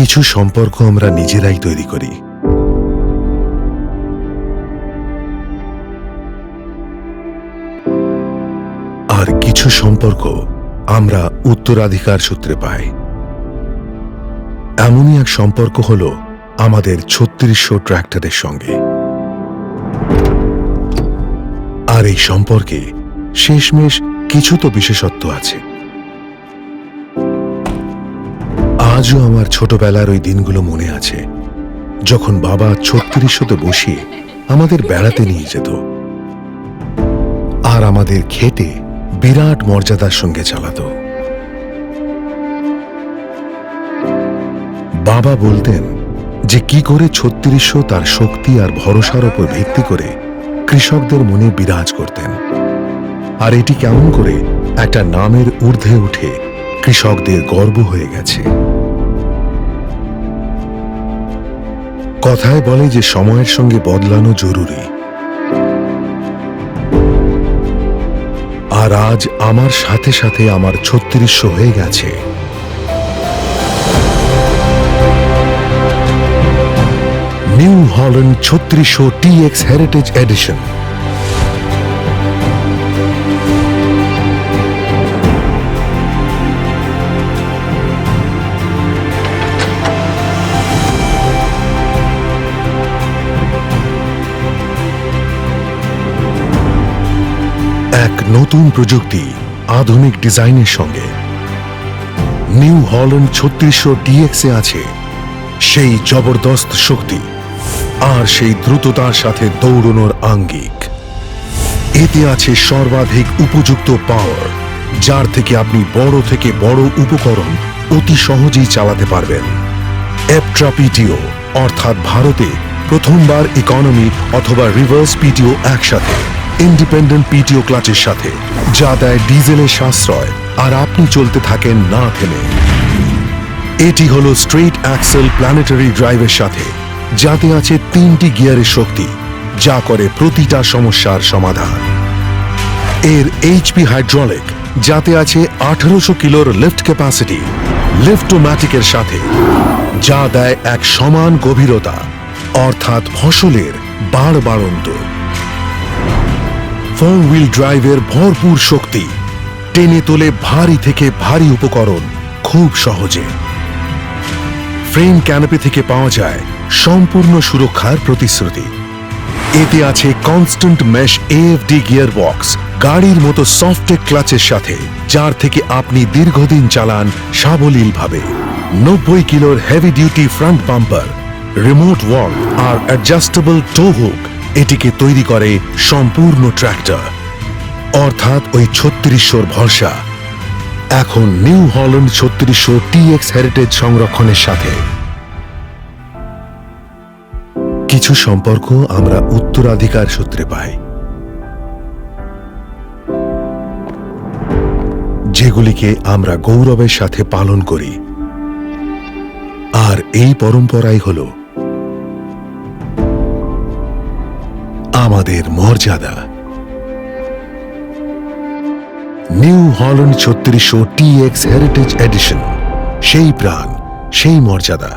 কিছু সম্পর্ক আমরা নিজেরাই তৈরি করি, আর কিছু সম্পর্ক আমরা উত্তরাধিকার সূত্রে পাই। এমনই এক সম্পর্ক হল আমাদের ৩৬০০ ট্র্যাক্টরের সঙ্গে। আর এই সম্পর্কে শেষমেশ কিছু তো বিশেষত্ব আছে। আজও আমার ছোটবেলার ওই দিনগুলো মনে আছে, যখন বাবা ৩৬০০তে বসিয়ে আমাদের বেড়াতে নিয়ে যেত, আর আমাদের খেটে বিরাট মর্যাদার সঙ্গে চালাতো। বাবা বলতেন যে কি করে ৩৬০০ তার শক্তি আর ভরসার উপর ভিত্তি করে কৃষকদের মনে বিরাজ করতেন, আর এটি কেমন করে একটা নামের ঊর্ধ্বে উঠে কৃষকদের গর্ব হয়ে গেছে। কথায় বলে যে সময়ের সঙ্গে বদলানো জরুরি, আর আজ আমার সাথে সাথে আমার ৩৬০০ হয়ে গেছে। New Holland ৩৬০০ TX heritage edition. এক নতুন প্রযুক্তি, আধুনিক ডিজাইনের সঙ্গে নিউ হল্যান্ড ৩৬০০ TX এ আছে সেই জবরদস্ত শক্তি আর সেই দ্রুততার সাথে দৌড়ানোর আঙ্গিক। এতে আছে সর্বাধিক উপযুক্ত পাওয়ার, যার থেকে আপনি বড় থেকে বড় উপকরণ অতি সহজেই চালাতে পারবেন। এপট্রা পিটিও, অর্থাৎ ভারতে প্রথমবার ইকোনমি অথবা রিভার্স পিটিও একসাথে, ইন্ডিপেন্ডেন্ট পিটিও ক্লাচের সাথে, যা দেয় ডিজেলের সাশ্রয় আর আপনি চলতে থাকেন না থেমে। এটি হলো স্ট্রেট অ্যাক্সেল প্ল্যানেটারি ড্রাইভের সাথে, যাতে আছে ৩টি গিয়ারের শক্তি, যা করে প্রতিটা সমস্যার সমাধান। এর এইচপি হাইড্রোলিক, যাতে আছে ১৮০০ কিলোর লিফট ক্যাপাসিটি, লিফটোম্যাটিকের সাথে, যা দেয় এক সমান গভীরতা, অর্থাৎ ফসলের বাড়ন্ত। 4 হুইল ড্রাইভের ভরপুর শক্তি, টেনে তোলে ভারী থেকে ভারী উপকরণ খুব সহজে। ফ্রেম ক্যানোপি থেকে পাওয়া যায় সম্পূর্ণ সুরক্ষার প্রতিশ্রুতি। এতে আছে constant mesh AFD gear box, গাড়ির মতো সফটটেক ক্লাচের সাথে, যার থেকে আপনি দীর্ঘদিন চালান সাবলীলভাবে। ৯০ কিলোর heavy duty front bumper, remote work আর অ্যাডজাস্টেবল টো হুক এটিকে তৈরি করে সম্পূর্ণ ট্র্যাক্টর, অর্থাৎ ওই ৩৬০০র ভরসা এখন নিউ হল্যান্ড ৩৬০০ TX হেরিটেজ সংরক্ষণের সাথে। কিছু সম্পর্ক আমরা উত্তরাধিকার সূত্রে পাই, যেগুলিকে আমরা গৌরবের সাথে পালন করি, আর এই পরম্পরাই হল আমাদের মর্যাদা। New Holland ৩৬০০ TX heritage edition, সেই প্রাণ, সেই মর্যাদা।